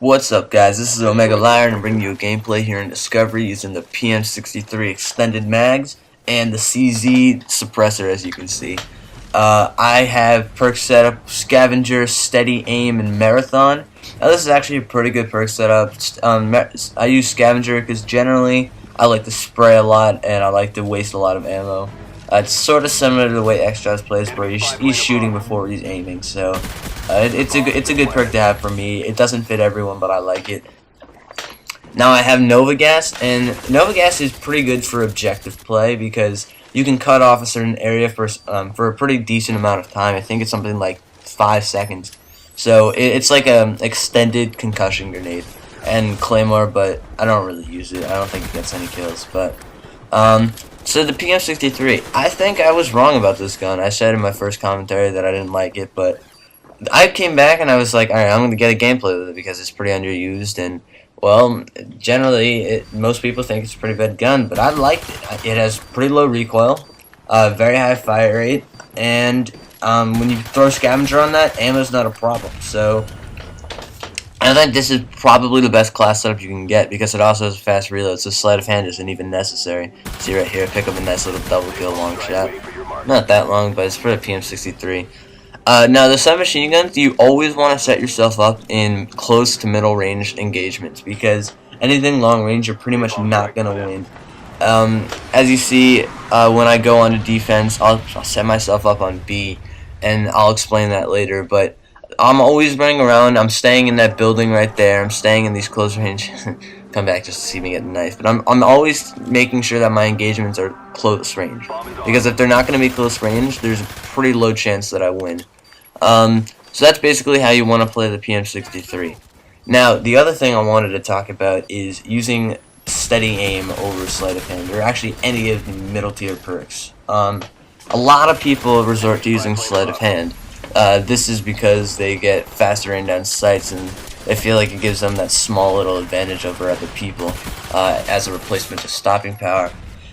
What's up, guys? This is Omega Liar, and I'm bringing you a gameplay here in Discovery using the PM-63 extended mags and the CZ suppressor, as you can see. I have perk setup Scavenger, Steady Aim, and Marathon. Now, this is actually a pretty good perk setup. I use Scavenger because generally I like to spray a lot and I like to waste a lot of ammo. It's sort of similar to the way Extras plays, where he's shooting before he's aiming, so it's a good perk to have for me. It doesn't fit everyone, but I like it. Now I have Nova Gas, and Nova Gas is pretty good for objective play because you can cut off a certain area for a pretty decent amount of time. I think it's something like 5 seconds. So it's like a extended concussion grenade and Claymore, but I don't really use it. I don't think it gets any kills, but so the PM-63, I think I was wrong about this gun. I said in my first commentary that I didn't like it, but I came back and I was like, alright, I'm going to get a gameplay with it because it's pretty underused, and, well, generally, most people think it's a pretty bad gun, but I liked it. It has pretty low recoil, very high fire rate, and when you throw Scavenger on that, ammo's not a problem, so I think this is probably the best class setup you can get because it also has a fast reload, so sleight of hand isn't even necessary. See right here, pick up a nice little double kill long shot. Not that long, but it's for the PM-63. Now, the submachine guns, you always want to set yourself up in close to middle range engagements because anything long range, you're pretty much not going to win. As you see, when I go on to defense, I'll set myself up on B, and I'll explain that later, but I'm always running around. I'm staying in that building right there. I'm staying in these close range. Come back just to see me get a knife. But I'm always making sure that my engagements are close range. Because if they're not going to be close range, there's a pretty low chance that I win. So that's basically how you want to play the PM-63. Now, the other thing I wanted to talk about is using steady aim over sleight of hand, or actually any of the middle tier perks. A lot of people resort to using sleight of hand. This is because they get faster aim down sights and they feel like it gives them that small little advantage over other people as a replacement to stopping power.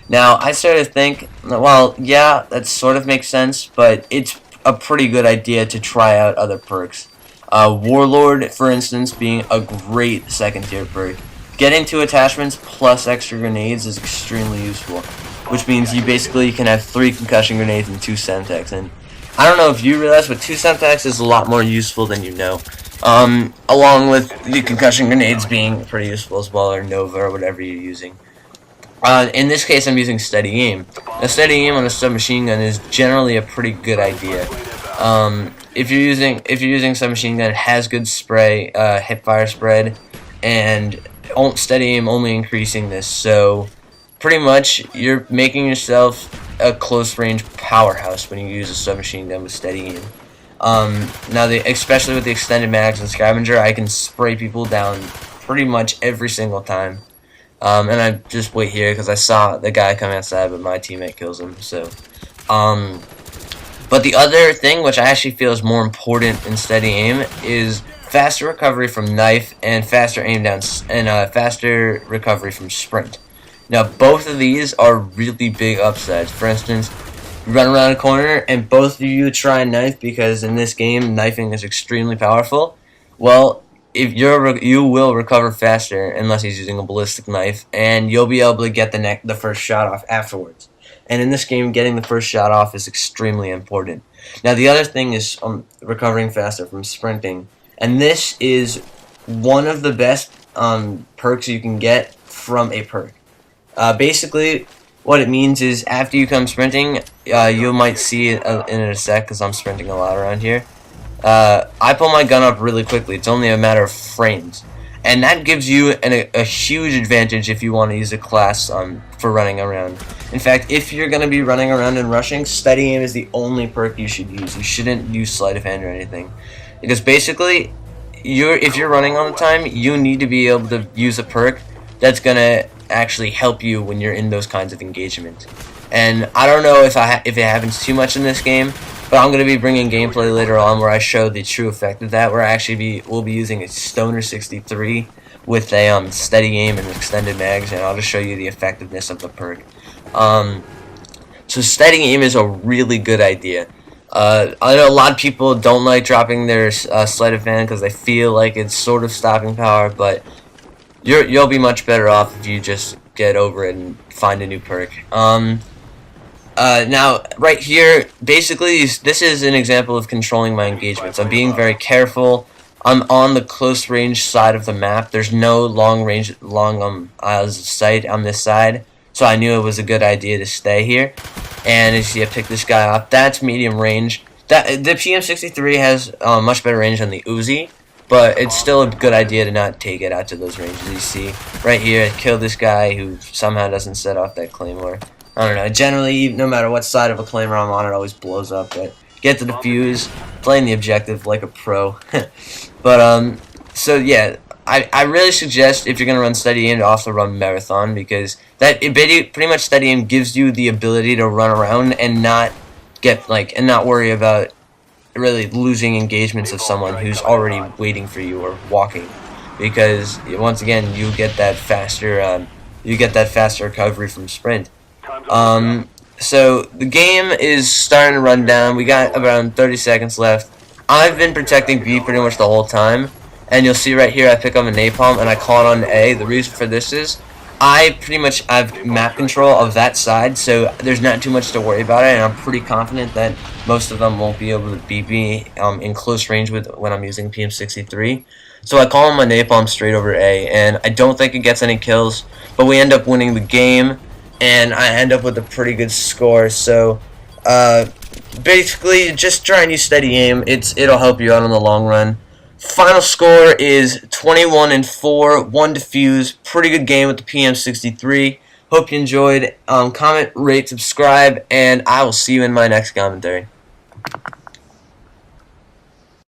Now, I started to think, well, yeah, that sort of makes sense, but it's a pretty good idea to try out other perks. Warlord, for instance, being a great second tier perk. Getting 2 attachments plus extra grenades is extremely useful, which means you basically can have 3 concussion grenades and 2 Semtex, and I don't know if you realize, but 2 Semtex is a lot more useful than you know. Along with the concussion grenades being pretty useful as well, or Nova, or whatever you're using. In this case, I'm using Steady Aim. Now, Steady Aim on a submachine gun is generally a pretty good idea. If you're using submachine gun, it has good spray, hip fire spread, and Steady Aim only increasing this. So, pretty much, you're making yourself a close range powerhouse when you use a submachine gun with Steady Aim. Now, especially with the extended mags and Scavenger, I can spray people down pretty much every single time. And I just wait here because I saw the guy come outside, but my teammate kills him. So, but the other thing, which I actually feel is more important in Steady Aim, is faster recovery from knife and faster aim down and faster recovery from sprint. Now, both of these are really big upsides. For instance, you run around a corner and both of you try and knife because in this game, knifing is extremely powerful. Well, if you will recover faster unless he's using a ballistic knife, and you'll be able to get the first shot off afterwards. And in this game, getting the first shot off is extremely important. Now, the other thing is recovering faster from sprinting, and this is one of the best perks you can get from a perk. Basically, what it means is after you come sprinting, you might see it in a sec because I'm sprinting a lot around here. I pull my gun up really quickly. It's only a matter of frames. And that gives you a huge advantage if you want to use a class for running around. In fact, if you're going to be running around and rushing, Steady Aim is the only perk you should use. You shouldn't use Sleight of Hand or anything. Because basically, if you're running all the time, you need to be able to use a perk that's going to actually help you when you're in those kinds of engagements. And I don't know if it happens too much in this game, but I'm going to be bringing gameplay later on where I show the true effect of that, where we'll be using a Stoner 63 with a Steady Aim and extended mags, and I'll just show you the effectiveness of the perk. So Steady Aim is a really good idea. I know a lot of people don't like dropping their sleight of hand because they feel like it's sort of stopping power, but you'll be much better off if you just get over it and find a new perk. Now, right here, basically, this is an example of controlling my engagements. I'm being very careful. I'm on the close range side of the map. There's no long aisles of sight on this side, so I knew it was a good idea to stay here. And as you see, I picked this guy up. That's medium range. The PM-63 has much better range than the Uzi, but it's still a good idea to not take it out to those ranges. You see, right here, I killed this guy who somehow doesn't set off that claymore. I don't know. Generally, no matter what side of a claymore I'm on, it always blows up. But get the defuse, playing the objective like a pro. But so yeah, I really suggest if you're gonna run steady aim to also run marathon, because pretty much steady aim gives you the ability to run around and not not worry about really losing engagements of someone who's already waiting for you or walking, because once again you get that faster recovery from sprint. So the game is starting to run down. We got around 30 seconds left. I've been protecting B pretty much the whole time, and you'll see right here I pick up a napalm and I call it on A. The reason for this is I pretty much have map control of that side, so there's not too much to worry about it, and I'm pretty confident that most of them won't be able to beat me in close range with when I'm using PM-63. So I call him my napalm straight over A, and I don't think it gets any kills, but we end up winning the game, and I end up with a pretty good score. So basically, just try and use steady aim. It'll help you out in the long run. Final score is 21-4, 1 defuse. Pretty good game with the PM-63. Hope you enjoyed. Comment, rate, subscribe, and I will see you in my next commentary.